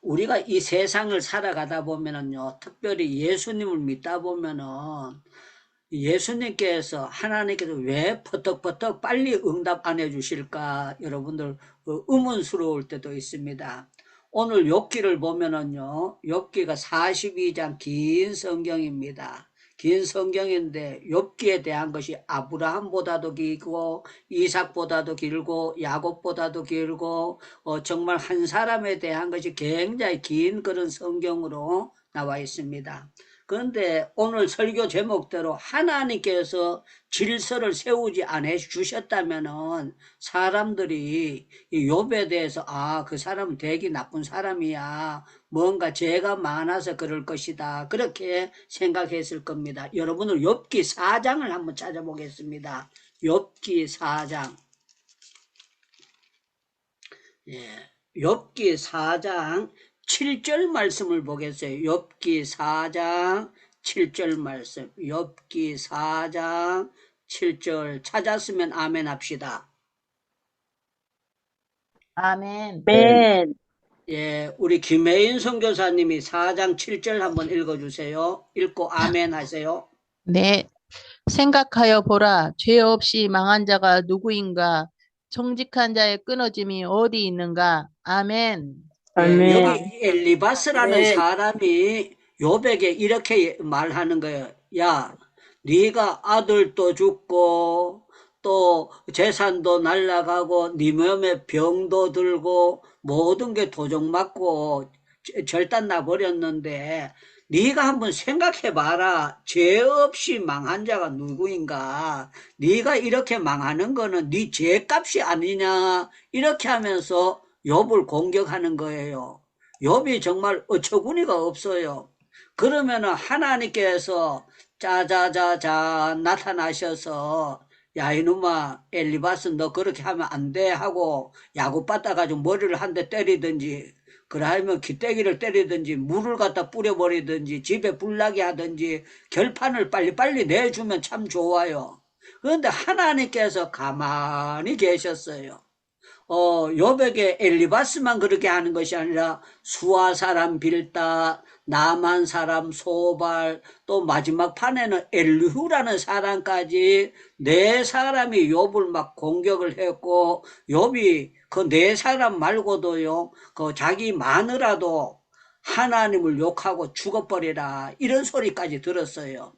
우리가 이 세상을 살아가다 보면은요, 특별히 예수님을 믿다 보면은 예수님께서 하나님께서 왜 퍼뜩퍼뜩 빨리 응답 안 해주실까 여러분들 의문스러울 때도 있습니다. 오늘 욥기를 보면은요, 욥기가 42장 긴 성경입니다. 긴 성경인데 욥기에 대한 것이 아브라함보다도 길고 이삭보다도 길고 야곱보다도 길고 정말 한 사람에 대한 것이 굉장히 긴 그런 성경으로 나와 있습니다. 그런데 오늘 설교 제목대로 하나님께서 질서를 세우지 않아 주셨다면은 사람들이 이 욥에 대해서 그 사람은 되게 나쁜 사람이야. 뭔가 죄가 많아서 그럴 것이다. 그렇게 생각했을 겁니다. 여러분들 욥기 4장을 한번 찾아보겠습니다. 욥기 4장. 예. 욥기 4장 7절 말씀을 보겠어요. 욥기 4장 7절 말씀. 욥기 4장 7절 찾았으면 아멘 합시다. 아멘. 네. 예, 우리 김혜인 선교사님이 4장 7절 한번 읽어주세요. 읽고 아멘 하세요. 네. 생각하여 보라. 죄 없이 망한 자가 누구인가? 정직한 자의 끊어짐이 어디 있는가? 아멘. 예, 아멘. 여기 엘리바스라는 네. 사람이 욥에게 이렇게 말하는 거예요. 야, 네가 아들도 죽고 또 재산도 날라가고 네 몸에 병도 들고 모든 게 도적 맞고 절단 나 버렸는데 네가 한번 생각해 봐라. 죄 없이 망한 자가 누구인가? 네가 이렇게 망하는 거는 네 죄값이 아니냐? 이렇게 하면서 욥을 공격하는 거예요. 욥이 정말 어처구니가 없어요. 그러면은 하나님께서 짜자자자 나타나셔서 야 이놈아 엘리바스 너 그렇게 하면 안 돼 하고 야구 받아가지고 머리를 한 대 때리든지 그러면 기대기를 때리든지 물을 갖다 뿌려버리든지 집에 불나게 하든지 결판을 빨리빨리 내주면 참 좋아요. 그런데 하나님께서 가만히 계셨어요. 욥에게 엘리바스만 그렇게 하는 것이 아니라 수아 사람 빌다, 나만 사람 소발, 또 마지막 판에는 엘리후라는 사람까지 네 사람이 욥을 막 공격을 했고 욥이 그 네 사람 말고도요, 그 자기 마누라도 하나님을 욕하고 죽어버리라 이런 소리까지 들었어요.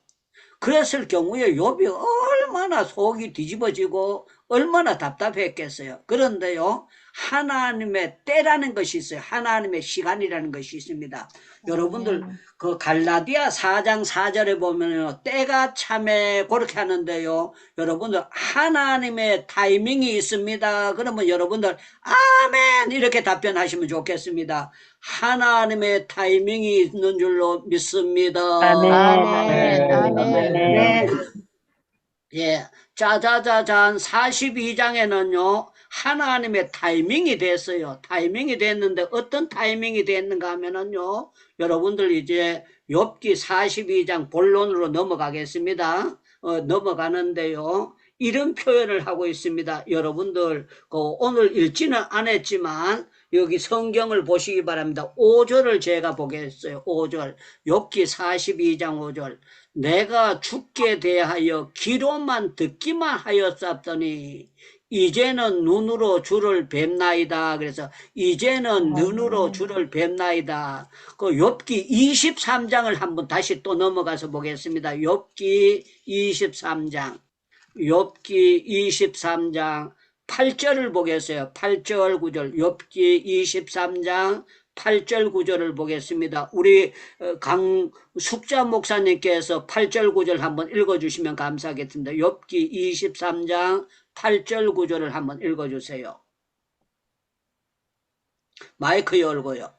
그랬을 경우에 욥이 얼마나 속이 뒤집어지고 얼마나 답답했겠어요. 그런데요, 하나님의 때라는 것이 있어요. 하나님의 시간이라는 것이 있습니다. 여러분들 그 갈라디아 4장 4절에 보면요, 때가 참에 그렇게 하는데요, 여러분들 하나님의 타이밍이 있습니다. 그러면 여러분들 아멘 이렇게 답변하시면 좋겠습니다. 하나님의 타이밍이 있는 줄로 믿습니다. 아멘. 아멘. 아멘. 아멘. 예, 짜자자잔 42장에는요, 하나님의 타이밍이 됐어요. 타이밍이 됐는데 어떤 타이밍이 됐는가 하면은요, 여러분들 이제 욥기 42장 본론으로 넘어가겠습니다. 넘어가는데요, 이런 표현을 하고 있습니다. 여러분들 오늘 읽지는 않았지만 여기 성경을 보시기 바랍니다. 5절을 제가 보겠어요. 5절. 욥기 42장 5절. 내가 죽게 대하여 귀로만 듣기만 하였었더니 이제는 눈으로 주를 뵙나이다. 그래서 이제는 눈으로 주를 뵙나이다. 그 욥기 23장을 한번 다시 또 넘어가서 보겠습니다. 욥기 23장. 욥기 23장 8절을 보겠어요. 8절 9절. 욥기 23장 8절 9절을 보겠습니다. 우리 강숙자 목사님께서 8절 9절 한번 읽어주시면 감사하겠습니다. 욥기 23장 8절 9절을 한번 읽어주세요. 마이크 열고요.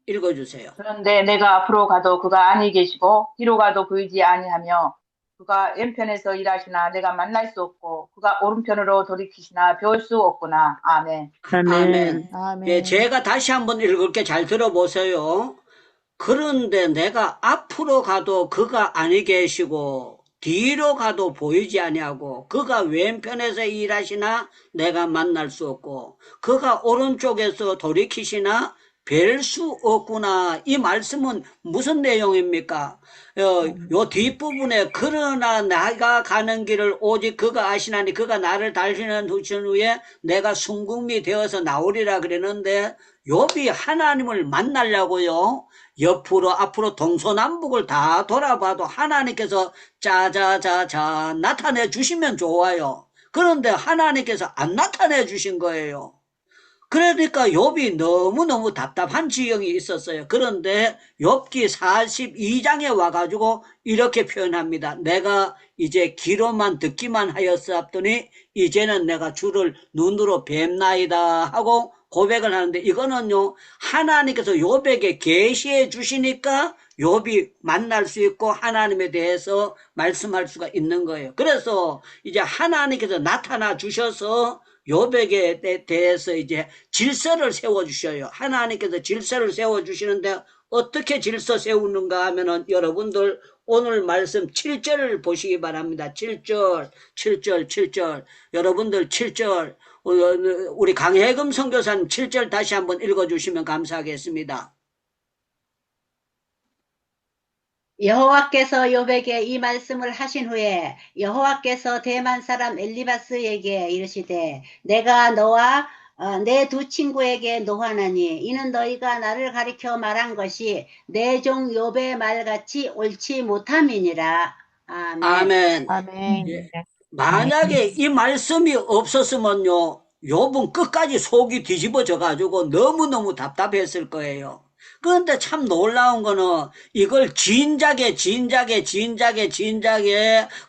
읽어주세요. 그런데 내가 앞으로 가도 그가 아니 계시고 뒤로 가도 보이지 아니하며 그가 왼편에서 일하시나 내가 만날 수 없고 그가 오른편으로 돌이키시나 배울 수 없구나. 아멘. 아멘. 아멘. 예, 제가 다시 한번 읽을게. 잘 들어보세요. 그런데 내가 앞으로 가도 그가 아니 계시고 뒤로 가도 보이지 아니하고 그가 왼편에서 일하시나 내가 만날 수 없고 그가 오른쪽에서 돌이키시나 뵐 수 없구나. 이 말씀은 무슨 내용입니까? 요 뒷부분에 그러나 내가 가는 길을 오직 그가 아시나니 그가 나를 달리는 후에 내가 순금이 되어서 나오리라 그랬는데 욥이 하나님을 만나려고요. 옆으로 앞으로 동서남북을 다 돌아봐도 하나님께서 짜자자자 나타내 주시면 좋아요. 그런데 하나님께서 안 나타내 주신 거예요. 그러니까 욥이 너무너무 답답한 지경이 있었어요. 그런데 욥기 42장에 와가지고 이렇게 표현합니다. 내가 이제 귀로만 듣기만 하였사옵더니 이제는 내가 주를 눈으로 뵙나이다 하고 고백을 하는데 이거는요 하나님께서 욥에게 계시해 주시니까 욥이 만날 수 있고 하나님에 대해서 말씀할 수가 있는 거예요. 그래서 이제 하나님께서 나타나 주셔서 욥에게 대해서 이제 질서를 세워주셔요. 하나님께서 질서를 세워주시는데 어떻게 질서 세우는가 하면은 여러분들 오늘 말씀 7절을 보시기 바랍니다. 7절. 여러분들 7절. 우리 강혜금 선교사님 7절 다시 한번 읽어주시면 감사하겠습니다. 여호와께서 욥에게 이 말씀을 하신 후에 여호와께서 대만 사람 엘리바스에게 이르시되 내가 너와 내 두 친구에게 노하나니 이는 너희가 나를 가리켜 말한 것이 내 종 욥의 말같이 옳지 못함이니라. 아멘. 아멘. 아멘. 예. 만약에 이 말씀이 없었으면요 욥은 끝까지 속이 뒤집어져 가지고 너무너무 답답했을 거예요. 그런데 참 놀라운 거는 이걸 진작에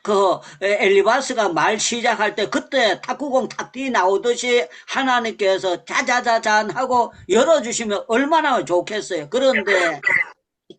그 엘리바스가 말 시작할 때 그때 탁구공 탁 나오듯이 하나님께서 자자자잔 하고 열어주시면 얼마나 좋겠어요. 그런데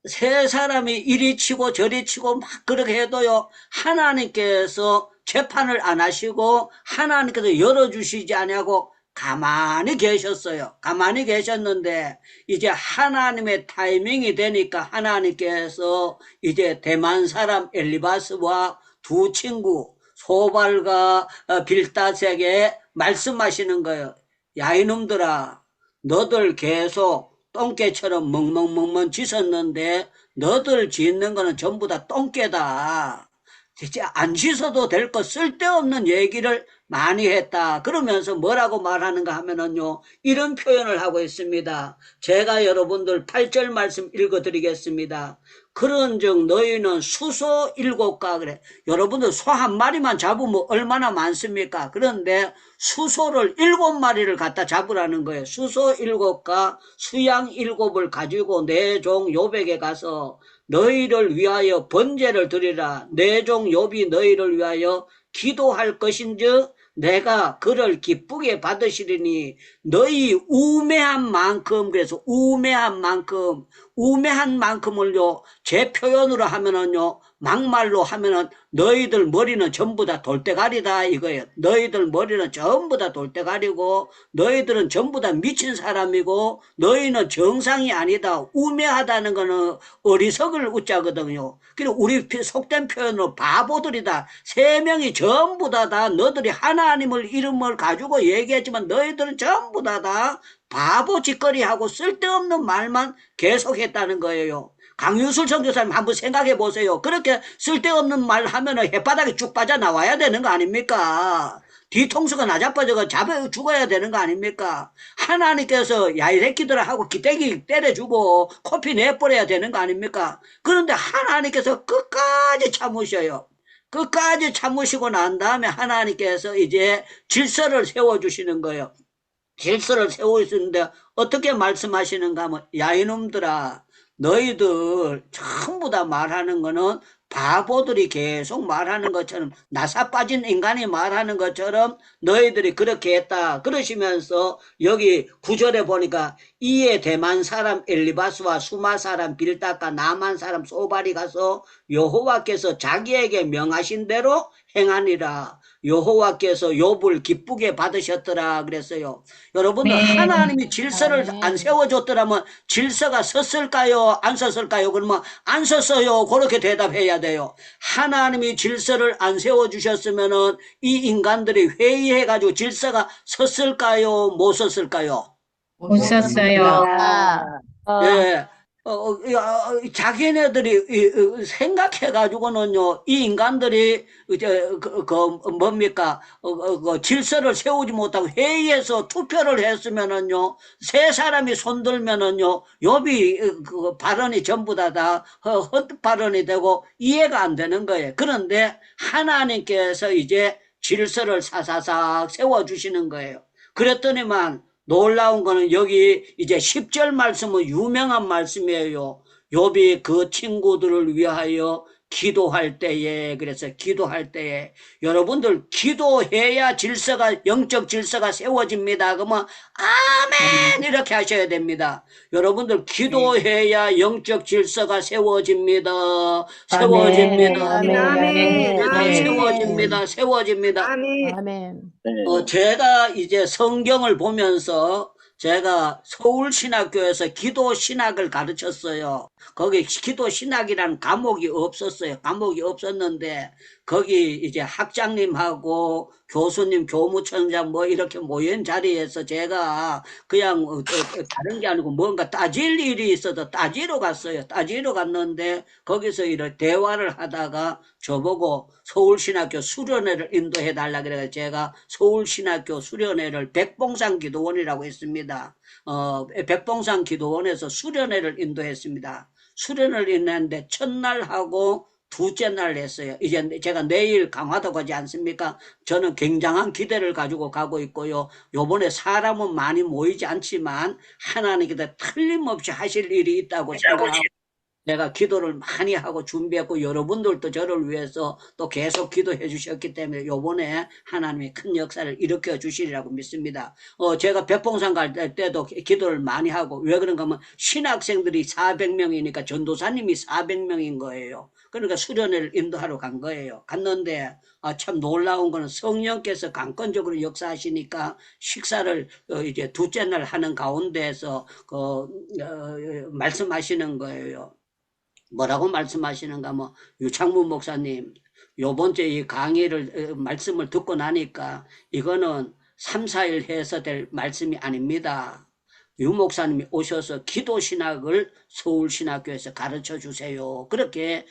세 사람이 이리 치고 저리 치고 막 그렇게 해도요 하나님께서 재판을 안 하시고 하나님께서 열어주시지 않냐고 가만히 계셨어요. 가만히 계셨는데 이제 하나님의 타이밍이 되니까 하나님께서 이제 대만 사람 엘리바스와 두 친구 소발과 빌닷에게 말씀하시는 거예요. 야 이놈들아 너들 계속 똥개처럼 멍멍멍멍 짖었는데 너들 짖는 거는 전부 다 똥개다. 진짜 안 짖어도 될 거 쓸데없는 얘기를 많이 했다. 그러면서 뭐라고 말하는가 하면은요, 이런 표현을 하고 있습니다. 제가 여러분들 8절 말씀 읽어드리겠습니다. 그런즉 너희는 수소 7가 그래. 여러분들 소 한 마리만 잡으면 얼마나 많습니까? 그런데 수소를 7마리를 갖다 잡으라는 거예요. 수소 7가 수양 7을 가지고 내 종 욥에게 가서 너희를 위하여 번제를 드리라. 내 종 욥이 너희를 위하여 기도할 것인즉 내가 그를 기쁘게 받으시리니 너희 우매한 만큼 그래서 우매한 만큼을요 제 표현으로 하면은요 막말로 하면은 너희들 머리는 전부 다 돌대가리다 이거예요. 너희들 머리는 전부 다 돌대가리고 너희들은 전부 다 미친 사람이고 너희는 정상이 아니다. 우매하다는 거는 어리석을 웃자거든요. 그리고 우리 속된 표현으로 바보들이다. 세 명이 전부 다 너희들이 하나님을 이름을 가지고 얘기했지만 너희들은 전부 다 바보 짓거리하고 쓸데없는 말만 계속했다는 거예요. 강유술 선교사님 한번 생각해 보세요. 그렇게 쓸데없는 말 하면은 햇바닥에 쭉 빠져나와야 되는 거 아닙니까? 뒤통수가 나자빠져가 잡아 죽어야 되는 거 아닙니까? 하나님께서 야 이 새끼들아 하고 기대기 때려주고 코피 내버려야 되는 거 아닙니까? 그런데 하나님께서 끝까지 참으셔요. 끝까지 참으시고 난 다음에 하나님께서 이제 질서를 세워주시는 거예요. 질서를 세우시는데 어떻게 말씀하시는가 하면 야 이놈들아 너희들 전부 다 말하는 거는 바보들이 계속 말하는 것처럼 나사 빠진 인간이 말하는 것처럼 너희들이 그렇게 했다. 그러시면서 여기 9절에 보니까 이에 대만 사람 엘리바스와 수마 사람 빌닷과 나만 사람 소발이 가서 여호와께서 자기에게 명하신 대로 행하니라. 여호와께서 욥을 기쁘게 받으셨더라 그랬어요. 여러분들 하나님이 질서를 안 아멘. 세워줬더라면 질서가 섰을까요? 안 섰을까요? 그러면 안 섰어요. 그렇게 대답해야 돼요. 하나님이 질서를 안 세워주셨으면은 이 인간들이 회의해가지고 질서가 섰을까요? 못 섰을까요? 못 썼어요. 예, 자기네들이 생각해가지고는요, 이 인간들이 이제 뭡니까, 질서를 세우지 못하고 회의에서 투표를 했으면은요, 세 사람이 손들면은요, 욥이 그 발언이 전부 다 헛 발언이 되고 이해가 안 되는 거예요. 그런데 하나님께서 이제 질서를 사사삭 세워주시는 거예요. 그랬더니만 놀라운 거는 여기 이제 10절 말씀은 유명한 말씀이에요. 욥이 그 친구들을 위하여 기도할 때에, 그래서 기도할 때에 여러분들 기도해야 질서가, 영적 질서가 세워집니다. 그러면 아멘 이렇게 하셔야 됩니다. 여러분들 기도해야 영적 질서가 세워집니다. 세워집니다. 세워집니다. 세워집니다. 아멘. 제가 이제 성경을 보면서 제가 서울신학교에서 기도신학을 가르쳤어요. 거기 기도신학이라는 과목이 없었어요. 과목이 없었는데 거기 이제 학장님하고 교수님, 교무청장 뭐 이렇게 모인 자리에서 제가 그냥 다른 게 아니고 뭔가 따질 일이 있어서 따지러 갔어요. 따지러 갔는데 거기서 이렇게 대화를 하다가 저보고 서울신학교 수련회를 인도해 달라 그래서 제가 서울신학교 수련회를 백봉산 기도원이라고 했습니다. 백봉산 기도원에서 수련회를 인도했습니다. 수련을 인도했는데 첫날하고 둘째 날 했어요. 이제 제가 내일 강화도 가지 않습니까? 저는 굉장한 기대를 가지고 가고 있고요. 요번에 사람은 많이 모이지 않지만 하나님께서 틀림없이 하실 일이 있다고 생각하고 내가 기도를 많이 하고 준비했고 여러분들도 저를 위해서 또 계속 기도해 주셨기 때문에 요번에 하나님이 큰 역사를 일으켜 주시리라고 믿습니다. 제가 백봉산 갈 때도 기도를 많이 하고 왜 그런가 하면 신학생들이 400명이니까 전도사님이 400명인 거예요. 그러니까 수련회를 인도하러 간 거예요. 갔는데 참 놀라운 거는 성령께서 강권적으로 역사하시니까 식사를 이제 둘째 날 하는 가운데에서 말씀하시는 거예요. 뭐라고 말씀하시는가, 뭐, 유창문 목사님, 요번째 이 강의를, 말씀을 듣고 나니까, 이거는 3, 4일 해서 될 말씀이 아닙니다. 유 목사님이 오셔서 기도신학을 서울신학교에서 가르쳐 주세요. 그렇게,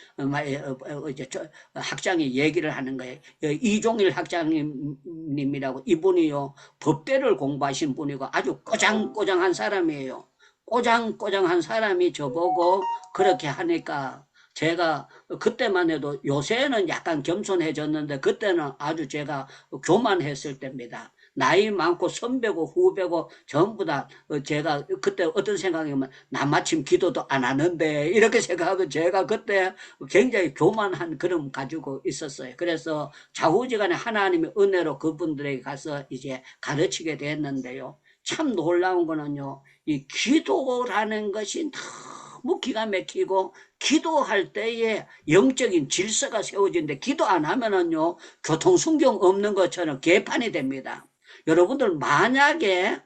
이제 학장이 얘기를 하는 거예요. 이종일 학장님이라고, 이분이요, 법대를 공부하신 분이고 아주 꼬장꼬장한 사람이에요. 꼬장꼬장한 사람이 저보고 그렇게 하니까 제가 그때만 해도 요새는 약간 겸손해졌는데 그때는 아주 제가 교만했을 때입니다. 나이 많고 선배고 후배고 전부 다 제가 그때 어떤 생각이면 나 마침 기도도 안 하는데 이렇게 생각하고 제가 그때 굉장히 교만한 그름 가지고 있었어요. 그래서 좌우지간에 하나님의 은혜로 그분들에게 가서 이제 가르치게 됐는데요. 참 놀라운 거는요. 이 기도라는 것이 너무 기가 막히고 기도할 때에 영적인 질서가 세워지는데 기도 안 하면은요. 교통순경 없는 것처럼 개판이 됩니다. 여러분들 만약에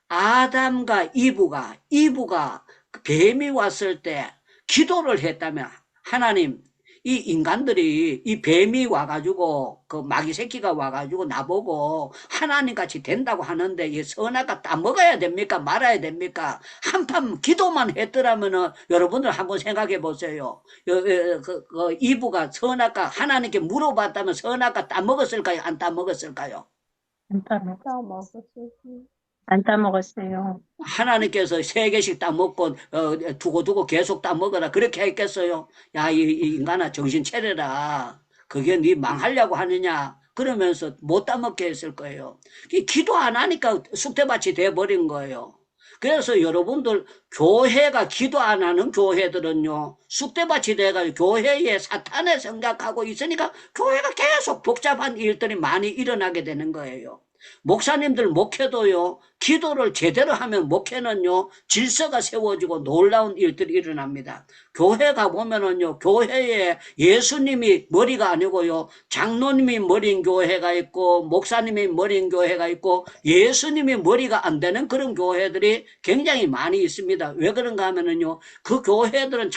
아담과 이브가 뱀이 왔을 때 기도를 했다면 하나님 이 인간들이 이 뱀이 와가지고 그 마귀 새끼가 와가지고 나보고 하나님 같이 된다고 하는데 이 선악과 따먹어야 됩니까 말아야 됩니까? 한판 기도만 했더라면은 여러분들 한번 생각해 보세요. 이브가 선악과 하나님께 물어봤다면 선악과 따먹었을까요? 안 따먹었을까요? 안 따먹었어요. 하나님께서 3개씩 따먹고 두고두고 계속 따먹어라 그렇게 했겠어요? 야, 이 인간아 정신 차려라. 그게 네 망하려고 하느냐? 그러면서 못 따먹게 했을 거예요. 기도 안 하니까 쑥대밭이 돼버린 거예요. 그래서 여러분들 교회가 기도 안 하는 교회들은요 쑥대밭이 돼가지고 교회에 사탄을 생각하고 있으니까 교회가 계속 복잡한 일들이 많이 일어나게 되는 거예요. 목사님들 목회도요, 기도를 제대로 하면 목회는요, 질서가 세워지고 놀라운 일들이 일어납니다. 교회 가보면은요, 교회에 예수님이 머리가 아니고요, 장로님이 머리인 교회가 있고, 목사님이 머리인 교회가 있고, 예수님이 머리가 안 되는 그런 교회들이 굉장히 많이 있습니다. 왜 그런가 하면은요, 그 교회들은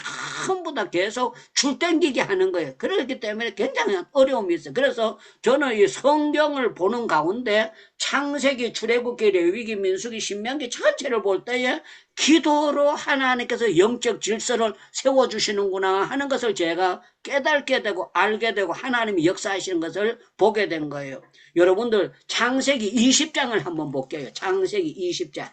전부 다 계속 줄 땡기게 하는 거예요. 그렇기 때문에 굉장히 어려움이 있어요. 그래서 저는 이 성경을 보는 가운데 창세기, 출애굽기, 레위기, 민수기, 신명기 전체를 볼 때에 기도로 하나님께서 영적 질서를 세워주시는구나 하는 것을 제가 깨닫게 되고 알게 되고 하나님이 역사하시는 것을 보게 된 거예요. 여러분들 창세기 20장을 한번 볼게요. 창세기 20장.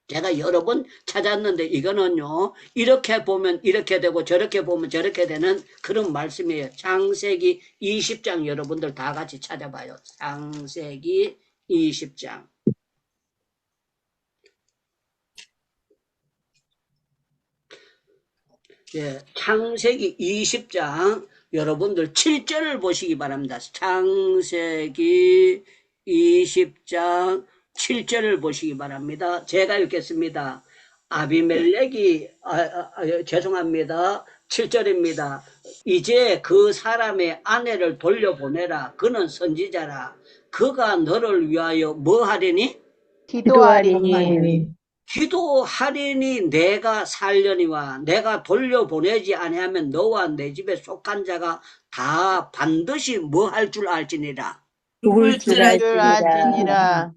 제가 여러 번 찾았는데 이거는요, 이렇게 보면 이렇게 되고 저렇게 보면 저렇게 되는 그런 말씀이에요. 창세기 20장 여러분들 다 같이 찾아봐요. 창세기 20장. 예, 창세기 20장 여러분들 7절을 보시기 바랍니다. 창세기 20장 7절을 보시기 바랍니다. 제가 읽겠습니다. 아비멜렉이 죄송합니다. 7절입니다. 이제 그 사람의 아내를 돌려보내라. 그는 선지자라. 그가 너를 위하여 뭐 하리니? 기도하리니. 기도하리니 내가 살려니와 내가 돌려보내지 아니하면 너와 내 집에 속한 자가 다 반드시 뭐 할 줄 알지니라. 죽을 줄 알지니라.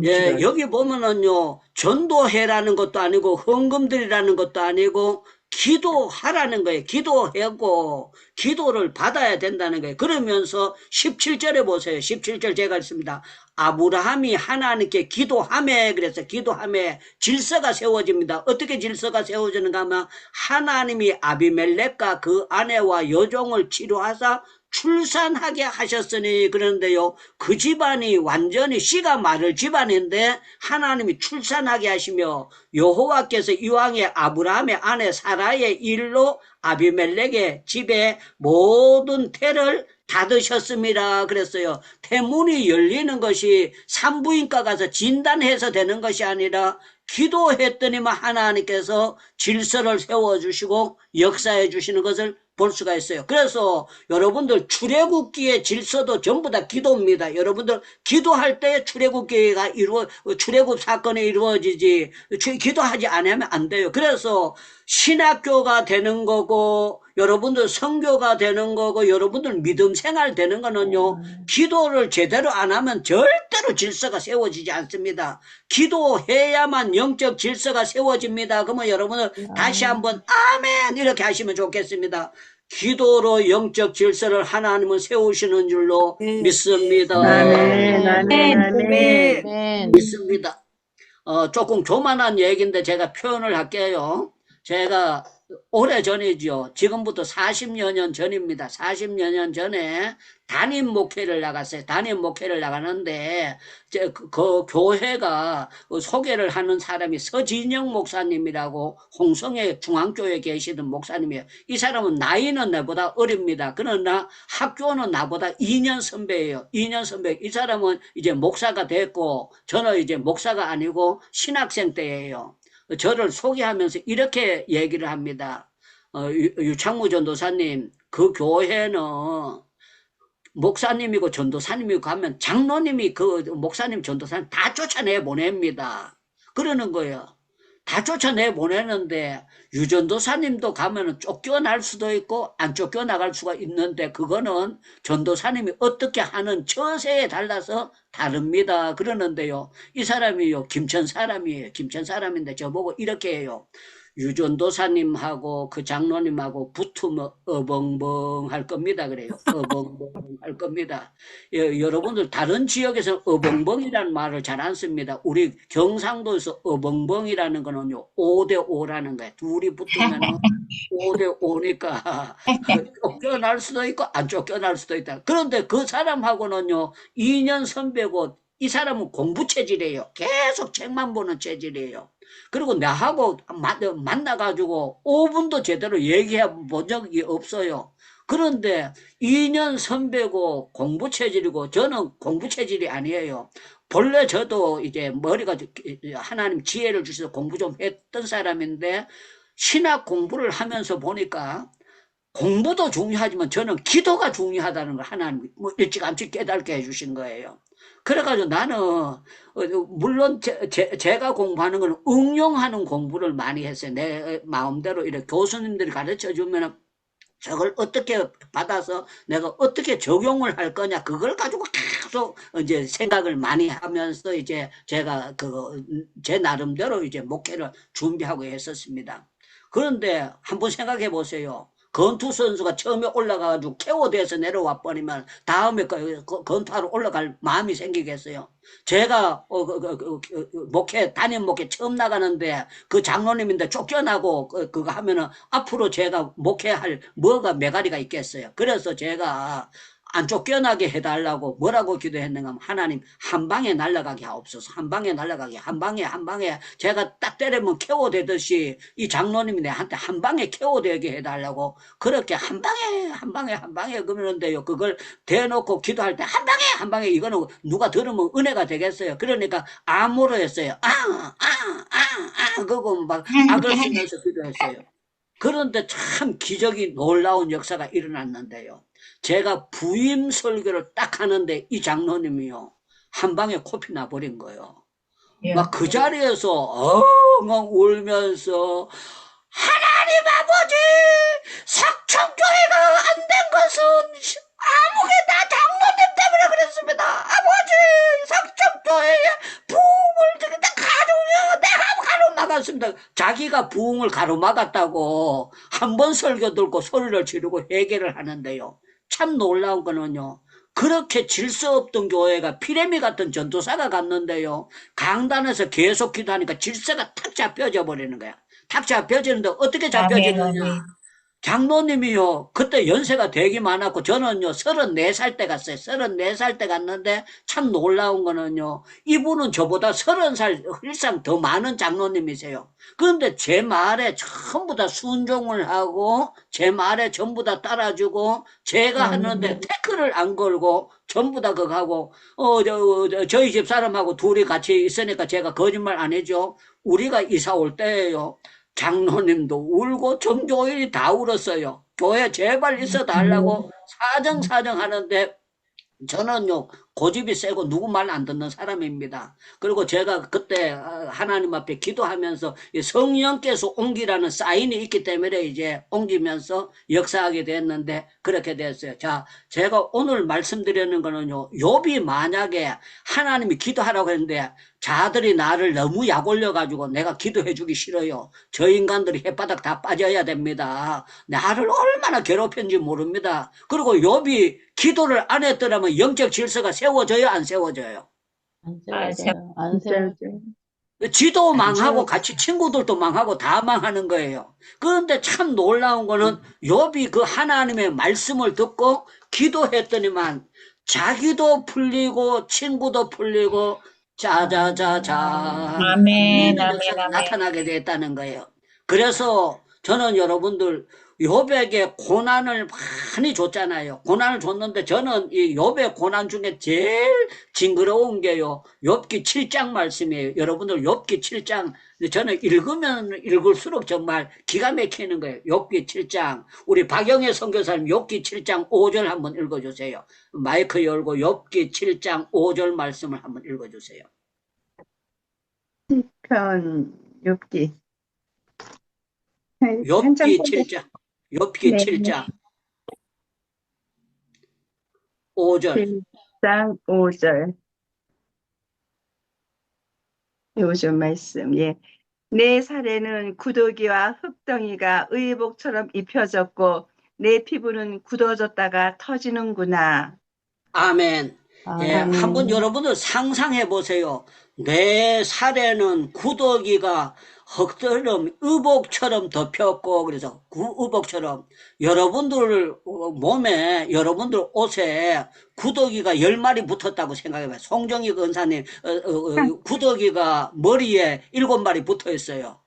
예, 여기 보면은요, 전도해라는 것도 아니고, 헌금들이라는 것도 아니고, 기도하라는 거예요. 기도하고, 기도를 받아야 된다는 거예요. 그러면서 17절에 보세요. 17절 제가 읽습니다. 아브라함이 하나님께 기도하매, 그래서 기도하매 질서가 세워집니다. 어떻게 질서가 세워지는가 하면, 하나님이 아비멜렉과 그 아내와 여종을 치료하사 출산하게 하셨으니, 그런데요, 그 집안이 완전히 씨가 마를 집안인데 하나님이 출산하게 하시며, 여호와께서 이왕에 아브라함의 아내 사라의 일로 아비멜렉의 집에 모든 태를 닫으셨습니다. 그랬어요. 태문이 열리는 것이 산부인과 가서 진단해서 되는 것이 아니라 기도했더니만 하나님께서 질서를 세워주시고 역사해 주시는 것을 볼 수가 있어요. 그래서 여러분들 출애굽기의 질서도 전부 다 기도입니다. 여러분들 기도할 때 출애굽기가 출애굽 사건이 이루어지지 기도하지 않으면 안 돼요. 그래서 신학교가 되는 거고 여러분들 선교가 되는 거고 여러분들 믿음 생활 되는 거는요, 기도를 제대로 안 하면 절대로 질서가 세워지지 않습니다. 기도해야만 영적 질서가 세워집니다. 그러면 여러분들 다시 한번 아멘 이렇게 하시면 좋겠습니다. 기도로 영적 질서를 하나님은 세우시는 줄로 믿습니다. 아멘. 믿습니다. 조금 교만한 얘기인데 제가 표현을 할게요. 제가 오래전이죠. 지금부터 40여 년 전입니다. 40여 년 전에 담임 목회를 나갔어요. 담임 목회를 나가는데 그 교회가 소개를 하는 사람이 서진영 목사님이라고 홍성의 중앙교회에 계시던 목사님이에요. 이 사람은 나이는 나보다 어립니다. 그러나 학교는 나보다 2년 선배예요. 2년 선배. 이 사람은 이제 목사가 됐고 저는 이제 목사가 아니고 신학생 때예요. 저를 소개하면서 이렇게 얘기를 합니다. 유창무 전도사님, 그 교회는 목사님이고 전도사님이고 가면 장로님이 그 목사님 전도사님 다 쫓아내 보냅니다. 그러는 거예요. 다 쫓아내 보내는데 유전도사님도 가면은 쫓겨날 수도 있고 안 쫓겨나갈 수가 있는데 그거는 전도사님이 어떻게 하는 처세에 달라서 다릅니다. 그러는데요. 이 사람이요. 김천 사람이에요. 김천 사람인데 저보고 이렇게 해요. 유전도사님하고 그 장로님하고 붙으면 어벙벙 할 겁니다. 그래요. 어벙벙 할 겁니다. 여러분들 다른 지역에서 어벙벙이라는 말을 잘 안 씁니다. 우리 경상도에서 어벙벙이라는 거는요. 5대5라는 거예요. 둘이 붙으면 5대5니까 쫓겨날 수도 있고 안 쫓겨날 수도 있다. 그런데 그 사람하고는요. 2년 선배고 이 사람은 공부 체질이에요. 계속 책만 보는 체질이에요. 그리고 나하고 만나가지고 5분도 제대로 얘기해 본 적이 없어요. 그런데 2년 선배고 공부 체질이고 저는 공부 체질이 아니에요. 본래 저도 이제 머리가 하나님 지혜를 주셔서 공부 좀 했던 사람인데 신학 공부를 하면서 보니까 공부도 중요하지만 저는 기도가 중요하다는 걸 하나님 뭐 일찌감치 깨닫게 해주신 거예요. 그래가지고 나는 물론 제가 공부하는 건 응용하는 공부를 많이 했어요. 내 마음대로 이렇게 교수님들이 가르쳐 주면 저걸 어떻게 받아서 내가 어떻게 적용을 할 거냐 그걸 가지고 계속 이제 생각을 많이 하면서 이제 제가 제 나름대로 이제 목회를 준비하고 했었습니다. 그런데 한번 생각해 보세요. 건투 선수가 처음에 올라가가지고 KO돼서 내려와 버리면 다음에 건투하러 올라갈 마음이 생기겠어요. 제가 담임 목회 처음 나가는데 그 장로님인데 쫓겨나고 그거 하면은 앞으로 제가 목회할 뭐가 메가리가 있겠어요. 그래서 제가 안 쫓겨나게 해달라고 뭐라고 기도했는가 하면 하나님 한 방에 날아가게 하옵소서. 한 방에 날아가게 한 방에 제가 딱 때리면 KO 되듯이 이 장로님이 내한테 한 방에 KO 되게 해달라고 그렇게 한 방에 그러는데요. 그걸 대놓고 기도할 때 한 방에 이거는 누가 들으면 은혜가 되겠어요. 그러니까 암으로 했어요. 그거 막 악을 쓰면서 기도했어요. 그런데 참 기적이 놀라운 역사가 일어났는데요. 제가 부임 설교를 딱 하는데 이 장로님이요. 한 방에 코피 나버린 거예요. 막 그 자리에서 엉엉 울면서 하나님 아버지 석천교회가 안 된 것은 아무게 다 장로님 때문에 그랬습니다. 아버지 석천교회에 부흥을 가로요 내가 가로막았습니다. 자기가 부흥을 가로막았다고 한 번 설교 듣고 소리를 지르고 회개를 하는데요. 참 놀라운 거는요. 그렇게 질서 없던 교회가 피레미 같은 전도사가 갔는데요. 강단에서 계속 기도하니까 질서가 탁 잡혀져 버리는 거야. 탁 잡혀지는데 어떻게 잡혀지느냐. 장로님이요. 그때 연세가 되게 많았고 저는요 34살 때 갔어요. 34살 때 갔는데 참 놀라운 거는요. 이분은 저보다 30살 일상 더 많은 장로님이세요. 그런데 제 말에 전부 다 순종을 하고 제 말에 전부 다 따라주고 제가 하는데 태클을 안 걸고 전부 다 그거 하고 저희 집 사람하고 둘이 같이 있으니까 제가 거짓말 안 해죠. 우리가 이사 올 때예요. 장로님도 울고 정교인이 다 울었어요. 교회 제발 있어 달라고 사정 하는데 저는요 고집이 세고 누구 말 안 듣는 사람입니다. 그리고 제가 그때 하나님 앞에 기도하면서 성령께서 옮기라는 사인이 있기 때문에 이제 옮기면서 역사하게 됐는데 그렇게 됐어요. 자, 제가 오늘 말씀드리는 거는요. 욥이 만약에 하나님이 기도하라고 했는데 자들이 나를 너무 약 올려가지고 내가 기도해 주기 싫어요. 저 인간들이 햇바닥 다 빠져야 됩니다. 나를 얼마나 괴롭혔는지 모릅니다. 그리고 욥이 기도를 안 했더라면 영적 질서가 세워져요, 안 세워져요? 안 세워져요. 안 세워져요. 지도 망하고 같이 친구들도 망하고 다 망하는 거예요. 그런데 참 놀라운 거는 욥이 그 하나님의 말씀을 듣고 기도했더니만 자기도 풀리고 친구도 풀리고 자자자자 아멘, 믿는 역사가 나타나게 됐다는 거예요. 그래서 저는 여러분들 욥에게 고난을 많이 줬잖아요. 고난을 줬는데 저는 이 욥의 고난 중에 제일 징그러운 게요. 욥기 7장 말씀이에요. 여러분들 욥기 7장 저는 읽으면 읽을수록 정말 기가 막히는 거예요. 욥기 7장. 우리 박영애 선교사님 욥기 7장 5절 한번 읽어주세요. 마이크 열고 욥기 7장 5절 말씀을 한번 읽어주세요. 편 욥기. 욥기 7장. 욥기 네. 7장 5절. 7장 5절. 요즘 말씀. 예. 내 살에는 구더기와 흙덩이가 의복처럼 입혀졌고 내 피부는 굳어졌다가 터지는구나. 아멘. 예, 아멘. 한번 여러분들 상상해 보세요. 내 살에는 구더기가 흙처럼 의복처럼 덮였고 그래서 의복처럼 여러분들 몸에 여러분들 옷에 구더기가 10마리 붙었다고 생각해봐요. 송정희 권사님 구더기가 머리에 7마리 붙어 있어요.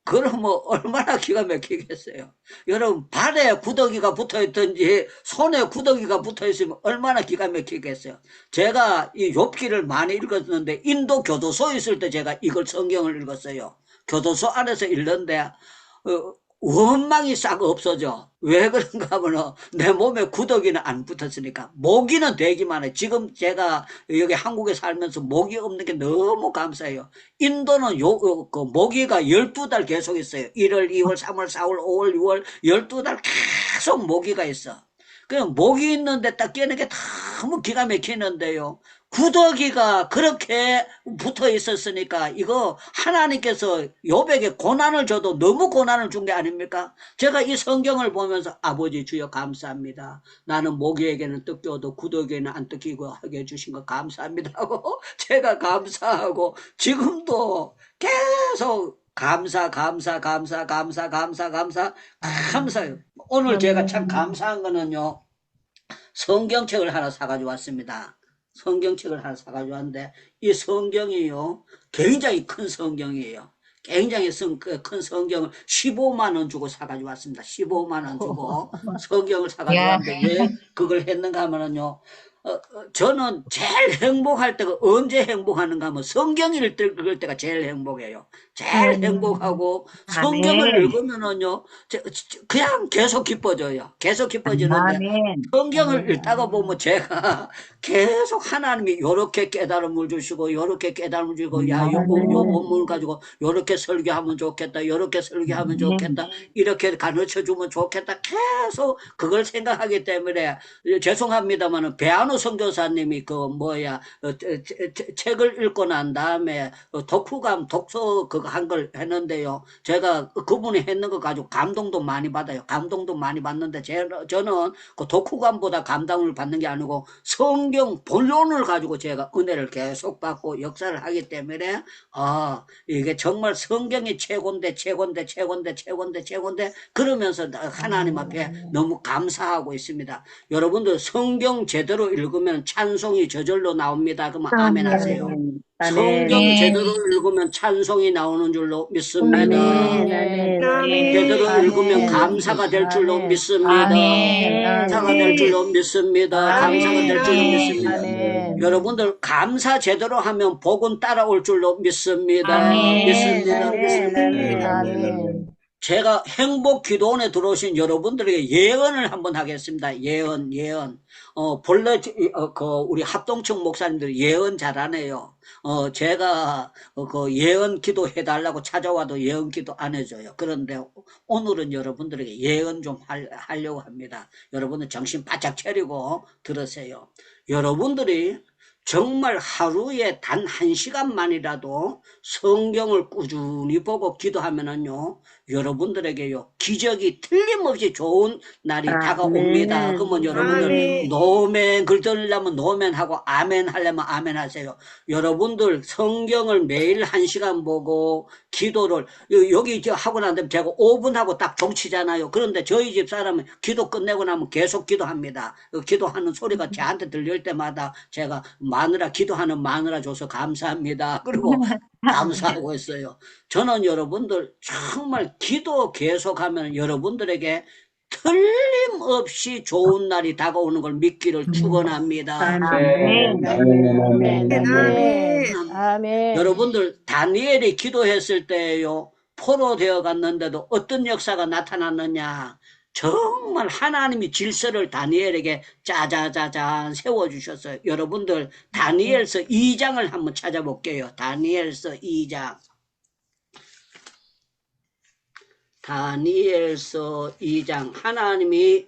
그러면 얼마나 기가 막히겠어요. 여러분, 발에 구더기가 붙어 있든지 손에 구더기가 붙어 있으면 얼마나 기가 막히겠어요. 제가 이 욥기를 많이 읽었는데 인도 교도소에 있을 때 제가 이걸 성경을 읽었어요. 교도소 안에서 읽는데 원망이 싹 없어져. 왜 그런가 하면 내 몸에 구더기는 안 붙었으니까. 모기는 되기만 해. 지금 제가 여기 한국에 살면서 모기 없는 게 너무 감사해요. 인도는 그 모기가 12달 계속 있어요. 1월, 2월, 3월, 4월, 5월, 6월 12달 계속 모기가 있어. 그냥 모기 있는데 딱 깨는 게 너무 기가 막히는데요. 구더기가 그렇게 붙어 있었으니까 이거 하나님께서 욥에게 고난을 줘도 너무 고난을 준 게 아닙니까? 제가 이 성경을 보면서 아버지 주여 감사합니다. 나는 모기에게는 뜯겨도 구더기에는 안 뜯기고 하게 해주신 거 감사합니다 하고 제가 감사하고 지금도 계속 감사해요. 오늘 제가 참 감사한 거는요. 성경책을 하나 사가지고 왔습니다. 성경책을 하나 사가지고 왔는데 이 성경이요 굉장히 큰 성경이에요. 굉장히 큰 성경을 15만 원 주고 사가지고 왔습니다. 15만 원 주고 성경을 사가지고 왔는데 왜 그걸 했는가 하면은요 저는 제일 행복할 때가 언제 행복하는가 하면 성경 읽을 때가 제일 행복해요. 제일 행복하고 성경을 읽으면은요 그냥 계속 기뻐져요. 계속 기뻐지는데 성경을 읽다가 보면 제가 계속 하나님이 요렇게 깨달음을 주시고 요렇게 깨달음을 주고 야, 요 본문을 가지고 요렇게 설교하면 좋겠다. 요렇게 설교하면 좋겠다. 이렇게 가르쳐주면 좋겠다. 계속 그걸 생각하기 때문에 죄송합니다만은 배한우 선교사님이 책을 읽고 난 다음에 독후감 독서 그거 한 걸 했는데요. 제가 그분이 했는 거 가지고 감동도 많이 받아요. 감동도 많이 받는데 저는 그 독후감보다 감동을 받는 게 아니고 성경 본론을 가지고 제가 은혜를 계속 받고 역사를 하기 때문에 이게 정말 성경이 최고인데 그러면서 하나님 앞에 너무 감사하고 있습니다. 여러분들 성경 제대로 읽으면 찬송이 저절로 나옵니다. 그러면 아멘 하세요. 성경 제대로 읽으면 찬송이 나오는 줄로 믿습니다. 제대로 읽으면 감사가 될 줄로 믿습니다. 감사가 될 줄로 믿습니다. 감사가 될 줄로 믿습니다. 여러분들 감사 제대로 하면 복은 따라올 줄로 믿습니다. 믿습니다. 제가 행복 기도원에 들어오신 여러분들에게 예언을 한번 하겠습니다. 예언. 본래 우리 합동청 목사님들 예언 잘하네요. 제가 그 예언 기도 해달라고 찾아와도 예언 기도 안 해줘요. 그런데 오늘은 여러분들에게 예언 좀 하려고 합니다. 여러분들 정신 바짝 차리고 들으세요. 여러분들이 정말 하루에 단 1시간만이라도 성경을 꾸준히 보고 기도하면은요, 여러분들에게요, 기적이 틀림없이 좋은 날이 다가옵니다. 그러면 여러분들, 노멘, 글 들으려면 노멘 하고, 아멘 하려면 아멘 하세요. 여러분들 성경을 매일 1시간 보고, 기도를, 여기 하고 난 다음에 제가 5분 하고 딱 종치잖아요. 그런데 저희 집 사람은 기도 끝내고 나면 계속 기도합니다. 기도하는 소리가 저한테 들릴 때마다 제가 기도하는 마누라 줘서 감사합니다. 그리고 감사하고 있어요. 저는 여러분들 정말 기도 계속하면 여러분들에게 틀림없이 좋은 날이 다가오는 걸 믿기를 축원합니다. 아멘. 여러분들 다니엘이 기도했을 때요 포로 되어 갔는데도 어떤 역사가 나타났느냐. 정말 하나님이 질서를 다니엘에게 짜자자잔 세워주셨어요. 여러분들 다니엘서 2장을 한번 찾아볼게요. 다니엘서 2장. 다니엘서 2장. 하나님이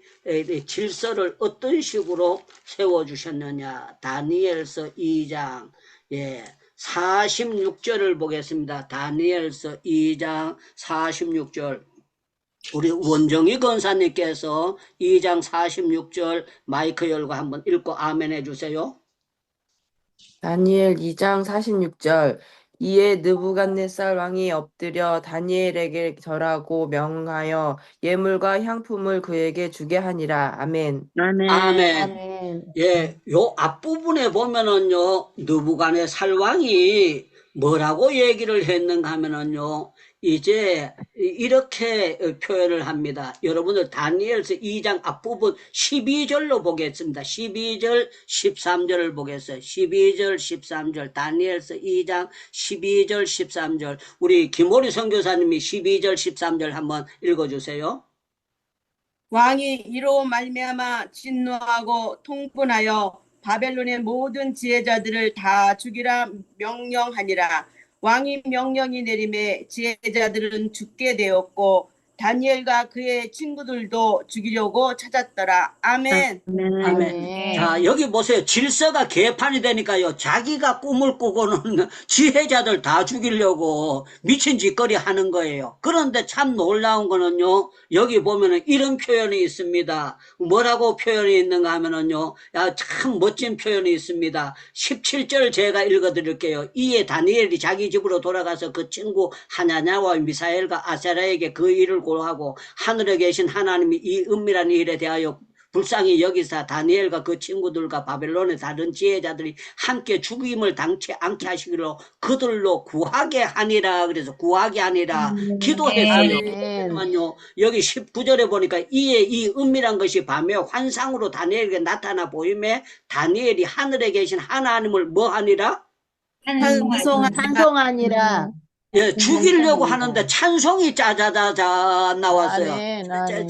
질서를 어떤 식으로 세워주셨느냐. 다니엘서 2장. 46절을 보겠습니다. 다니엘서 2장 46절. 우리 원정희 권사님께서 2장 46절 마이크 열고 한번 읽고 아멘 해주세요. 다니엘 2장 46절. 이에 느부갓네살 왕이 엎드려 다니엘에게 절하고 명하여 예물과 향품을 그에게 주게 하니라. 아멘. 아멘. 요 앞부분에 보면은요, 느부갓네살 왕이 뭐라고 얘기를 했는가 하면은요, 이제 이렇게 표현을 합니다. 여러분들 다니엘서 2장 앞부분 12절로 보겠습니다. 12절, 13절을 보겠어요. 12절, 13절. 다니엘서 2장 12절, 13절. 우리 김호리 선교사님이 12절, 13절 한번 읽어주세요. 왕이 이로 말미암아 진노하고 통분하여 바벨론의 모든 지혜자들을 다 죽이라 명령하니라. 왕이 명령이 내림에 지혜자들은 죽게 되었고 다니엘과 그의 친구들도 죽이려고 찾았더라. 아멘. 아멘. 아멘. 자, 여기 보세요. 질서가 개판이 되니까요. 자기가 꿈을 꾸고는 지혜자들 다 죽이려고 미친 짓거리 하는 거예요. 그런데 참 놀라운 거는요. 여기 보면은 이런 표현이 있습니다. 뭐라고 표현이 있는가 하면은요. 야, 참 멋진 표현이 있습니다. 17절 제가 읽어 드릴게요. 이에 다니엘이 자기 집으로 돌아가서 그 친구 하나냐와 미사엘과 아세라에게 그 일을 고하고 하늘에 계신 하나님이 이 은밀한 일에 대하여 불쌍히 여기사 다니엘과 그 친구들과 바벨론의 다른 지혜자들이 함께 죽임을 당치 않게 하시기로 그들로 구하게 하니라. 그래서 구하게 하니라 기도했어요. 그러면요 여기 19절에 보니까 이에 이 은밀한 것이 밤에 환상으로 다니엘에게 나타나 보임에 다니엘이 하늘에 계신 하나님을 뭐 하니라? 찬송하니라. 예, 죽이려고 하는데 찬송이 짜자자자 나왔어요. 아멘, 아멘.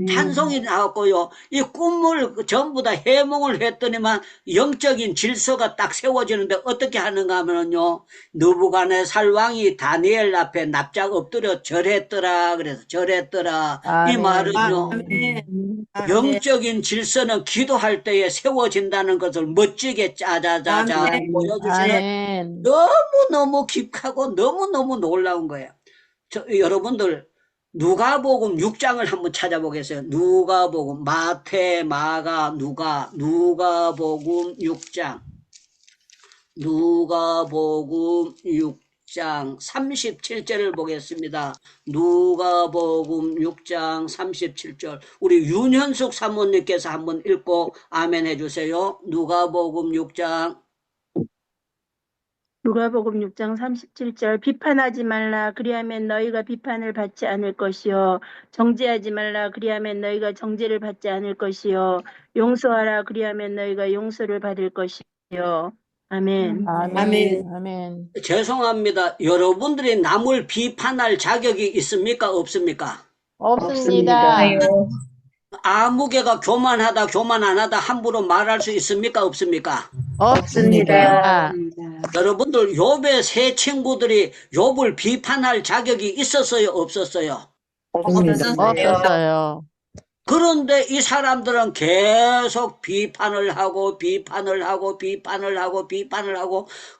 찬송이 나왔고요. 이 꿈을 전부 다 해몽을 했더니만 영적인 질서가 딱 세워지는데 어떻게 하는가 하면요. 느부갓네살 왕이 다니엘 앞에 납작 엎드려 절했더라. 그래서 절했더라. 이 아멘. 말은요. 아멘. 영적인 질서는 기도할 때에 세워진다는 것을 멋지게 짜자자자 아멘. 보여주시는 아멘. 너무너무 깊고 너무너무 놀라운 거예요. 여러분들 누가복음 6장을 한번 찾아보겠어요. 누가복음 마태, 마가, 누가복음 6장 누가복음 6장 37절을 보겠습니다. 누가복음 6장 37절 우리 윤현숙 사모님께서 한번 읽고 아멘 해주세요. 누가복음 6장 누가복음 6장 37절 비판하지 말라 그리하면 너희가 비판을 받지 않을 것이요 정죄하지 말라 그리하면 너희가 정죄를 받지 않을 것이요 용서하라 그리하면 너희가 용서를 받을 것이요 아멘. 아멘. 아멘. 죄송합니다. 여러분들이 남을 비판할 자격이 있습니까? 없습니까? 없습니다. 아무개가 교만하다 교만 안 하다 함부로 말할 수 있습니까? 없습니까? 없습니다. 여러분들 욥의 세 친구들이 욥을 비판할 자격이 있었어요? 없었어요? 없었어요. 그런데 이 사람들은 계속 비판을 하고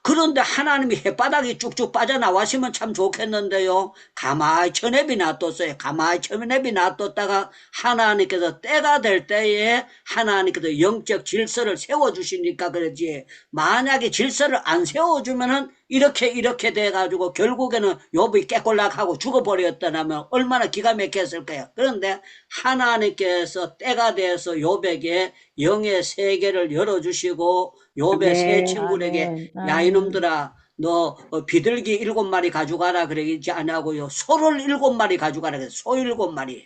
그런데 하나님이 햇바닥이 쭉쭉 빠져나왔으면 참 좋겠는데요. 가만히 천neb이 놔뒀어요. 가만히 천neb이 놔뒀다가 하나님께서 때가 될 때에 하나님께서 영적 질서를 세워주시니까 그러지 만약에 질서를 안 세워주면은 이렇게 돼가지고 결국에는 욥이 깨꼴락하고 죽어버렸다면 얼마나 기가 막혔을까요? 그런데 하나님께서 때가 돼서 욥에게 영의 세계를 열어주시고 욥의 세 친구에게 야 이놈들아 너 비둘기 7마리 가져가라 그러지 않냐고요. 소를 7마리 가져가라 그래서 소 7마리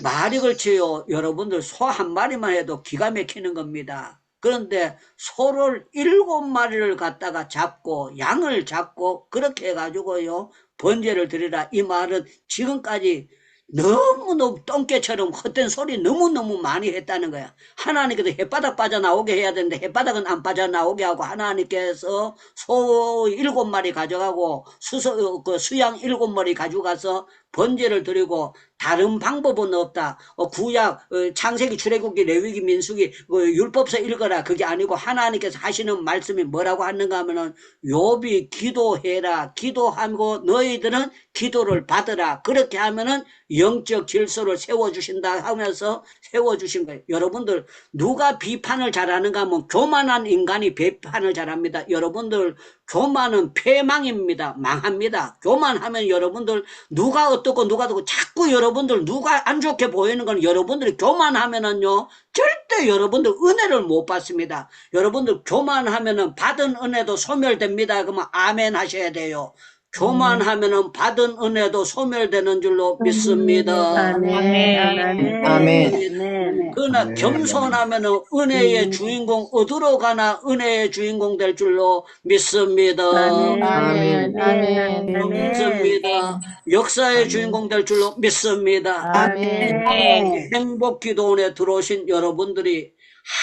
말이 그렇지요. 여러분들 소 한 마리만 해도 기가 막히는 겁니다. 그런데 소를 7마리를 갖다가 잡고 양을 잡고 그렇게 해가지고요 번제를 드리라. 이 말은 지금까지 너무너무 똥개처럼 헛된 소리 너무너무 많이 했다는 거야. 하나님께서 햇바닥 빠져나오게 해야 되는데 햇바닥은 안 빠져나오게 하고 하나님께서 소 7마리 가져가고 수양 7마리 가져가서 번제를 드리고 다른 방법은 없다. 구약 창세기 출애굽기 레위기 민수기 율법서 읽어라. 그게 아니고 하나님께서 하시는 말씀이 뭐라고 하는가 하면은 욥이 기도해라. 기도하고 너희들은 기도를 받으라. 그렇게 하면은 영적 질서를 세워주신다 하면서 세워주신 거예요. 여러분들 누가 비판을 잘하는가 하면 교만한 인간이 비판을 잘합니다. 여러분들 교만은 패망입니다. 망합니다. 교만하면 여러분들 누가 어떻고 자꾸 여러분들 누가 안 좋게 보이는 건 여러분들이 교만하면은요 절대 여러분들 은혜를 못 받습니다. 여러분들 교만하면은 받은 은혜도 소멸됩니다. 그러면 아멘 하셔야 돼요. 교만하면은 받은 은혜도 소멸되는 줄로 믿습니다. 아멘. 아멘. 아멘. 그러나 겸손하면은 은혜의 주인공 어디로 가나 은혜의 주인공 될 줄로 믿습니다. 아멘. 아멘. 믿습니다. 역사의 주인공 될 줄로 믿습니다. 아멘. 행복기도원에 들어오신 여러분들이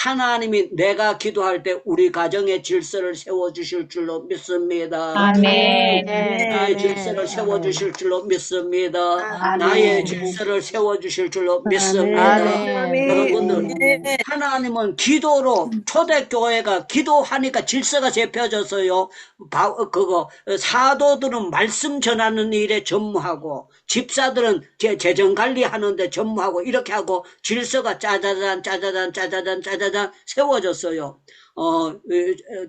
하나님이 내가 기도할 때 우리 가정의 질서를 세워주실 줄로 믿습니다. 나의 질서를 세워주실 줄로 믿습니다. 나의 질서를 세워주실 줄로 믿습니다. 여러분들, 하나님은 기도로 초대교회가 기도하니까 질서가 잡혀져서요. 사도들은 말씀 전하는 일에 전무하고 집사들은 재정 관리하는데 전무하고 이렇게 하고 질서가 짜자잔 세워졌어요.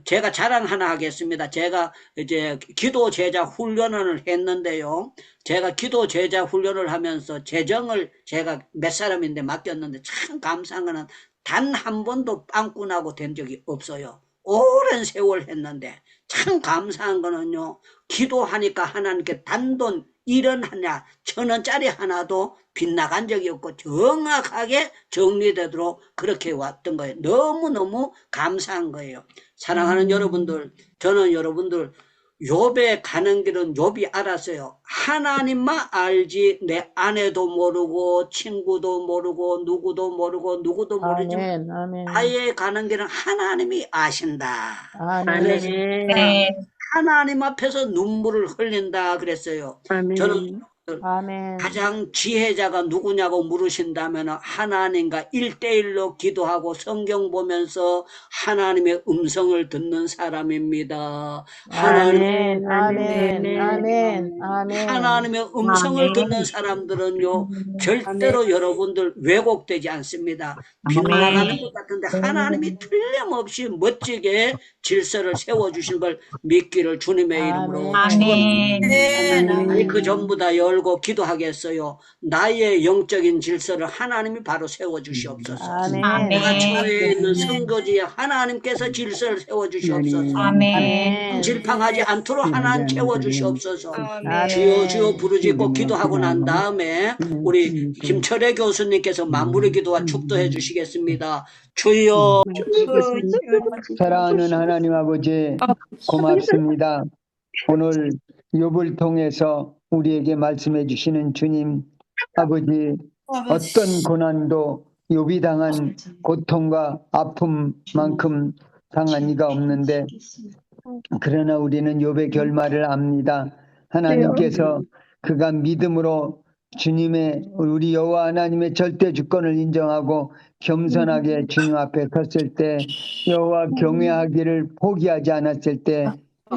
제가 자랑 하나 하겠습니다. 제가 이제 기도 제자 훈련을 했는데요. 제가 기도 제자 훈련을 하면서 재정을 제가 몇 사람인데 맡겼는데 참 감사한 거는 단 한 번도 빵꾸나고 된 적이 없어요. 오랜 세월 했는데 참 감사한 거는요. 기도하니까 하나님께 단돈 1원 하나, 1,000원짜리 하나도 빗나간 적이 없고 정확하게 정리되도록 그렇게 왔던 거예요. 너무너무 감사한 거예요. 사랑하는 여러분들, 저는 여러분들 욥에 가는 길은 욥이 알았어요. 하나님만 알지 내 아내도 모르고 친구도 모르고 누구도 모르지만 나의 가는 길은 하나님이 아신다. 그래서 하나님 앞에서 눈물을 흘린다 그랬어요. 저는 가장 지혜자가 누구냐고 물으신다면 하나님과 1대1로 기도하고 성경 보면서 하나님의 음성을 듣는 사람입니다. 하나님의 음성을 듣는 사람들은요 절대로 여러분들 왜곡되지 않습니다. 빗나가는 것 같은데 하나님이 틀림없이 멋지게 질서를 세워주신 걸 믿기를 주님의 이름으로 축원합니다. 그 전부 다 열고 기도하겠어요. 나의 영적인 질서를 하나님이 바로 세워주시옵소서. 내가 처해 있는 선거지에 하나님께서 질서를 세워주시옵소서. 질팡하지 않도록 하나님 채워주시옵소서. 주여 주여 부르짖고 기도하고 난 다음에 우리 김철애 교수님께서 마무리 기도와 축도해 주시겠습니다. 주여. 사랑하는 하나님 아버지 고맙습니다. 오늘 욥을 통해서 우리에게 말씀해 주시는 주님 아버지, 어떤 고난도 욥이 당한 고통과 아픔만큼 당한 이가 없는데 그러나 우리는 욥의 결말을 압니다. 하나님께서 그가 믿음으로 주님의 우리 여호와 하나님의 절대 주권을 인정하고 겸손하게 주님 앞에 섰을 때, 여호와 경외하기를 포기하지 않았을 때,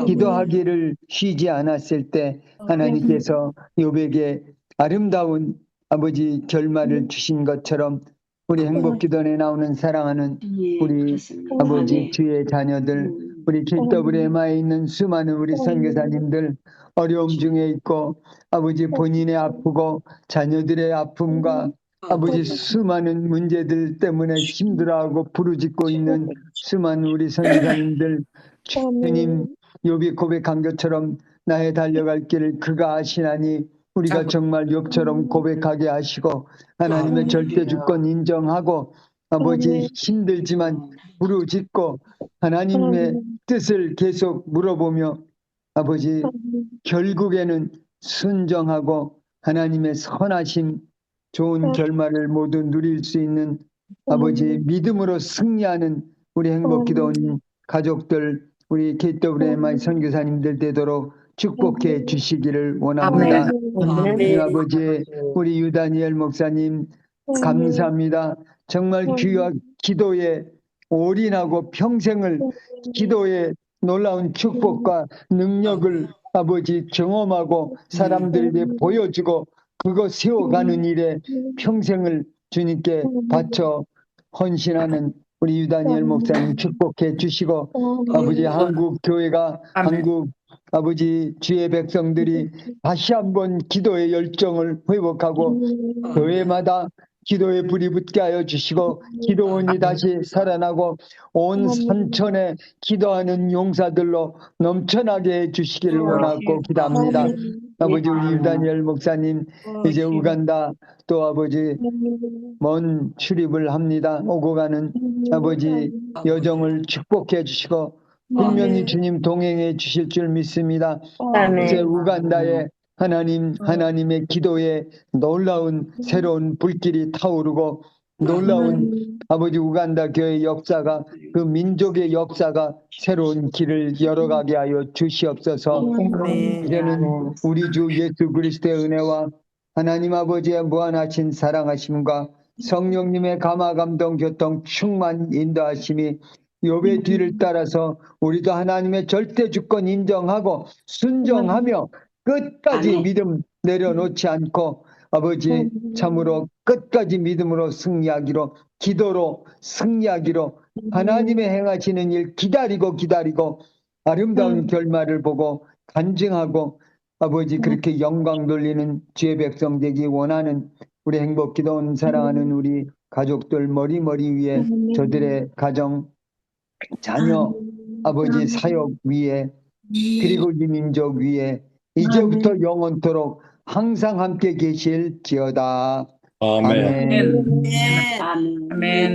기도하기를 쉬지 않았을 때 하나님께서 욥에게 아름다운 아버지 결말을 주신 것처럼 우리 행복기도원에 나오는 사랑하는 우리 아버지 주의 자녀들, 우리 KWMA에 있는 수많은 우리 선교사님들 어려움 중에 있고 아버지 본인의 아프고 자녀들의 아픔과 아버지 수많은 문제들 때문에 힘들어하고 부르짖고 있는 수많은 우리 선교사님들, 주님 욥이 고백한 것처럼 나의 달려갈 길을 그가 아시나니 우리가 정말 욥처럼 고백하게 하시고 하나님의 절대 주권 인정하고 아버지 힘들지만 부르짖고 하나님의 뜻을 계속 물어보며 아버지 결국에는 순종하고 하나님의 선하심 좋은 결말을 모두 누릴 수 있는 아버지 믿음으로 승리하는 우리 행복기도원 가족들, 우리 KWMA 선교사님들 되도록 축복해 주시기를 원합니다. 아버지, 우리 유다니엘 목사님 감사합니다. 정말 기도에 올인하고 평생을 기도에 놀라운 축복과 능력을 아버지 경험하고 사람들에게 보여주고 그거 세워가는 일에 평생을 주님께 바쳐 헌신하는 우리 유다니엘 목사님 축복해 주시고 아버지 한국 교회가 한국 아버지 주의 백성들이 다시 한번 기도의 열정을 회복하고 교회마다 기도에 불이 붙게 하여 주시고 기도원이 다시 살아나고 온 산천에 기도하는 용사들로 넘쳐나게 해 주시기를 원하고 기도합니다. 아버지 우리 유다니엘 목사님 이제 우간다 또 아버지 먼 출입을 합니다. 오고 가는 아버지 여정을 축복해 주시고 분명히 주님 동행해 주실 줄 믿습니다. 이제 우간다에 하나님의 기도에 놀라운 새로운 불길이 타오르고 놀라운 아버지 우간다 교회 역사가 그 민족의 역사가 새로운 길을 열어가게 하여 주시옵소서. 이제는 우리 주 예수 그리스도의 은혜와 하나님 아버지의 무한하신 사랑하심과 성령님의 감화 감동 교통 충만 인도하심이 욥의 뒤를 따라서 우리도 하나님의 절대 주권 인정하고 순종하며 끝까지 아멘. 믿음 내려놓지 않고 아버지 참으로 끝까지 믿음으로 승리하기로 기도로 승리하기로 하나님의 행하시는 일 기다리고 아름다운 결말을 보고 간증하고 아버지 그렇게 영광 돌리는 주의 백성 되기 원하는 우리 행복기도원 사랑하는 우리 가족들 머리 위에 저들의 가정 자녀 아버지 사역 위에 그리고 이 민족 위에 이제부터 영원토록 항상 함께 계실지어다. 아멘. 아멘.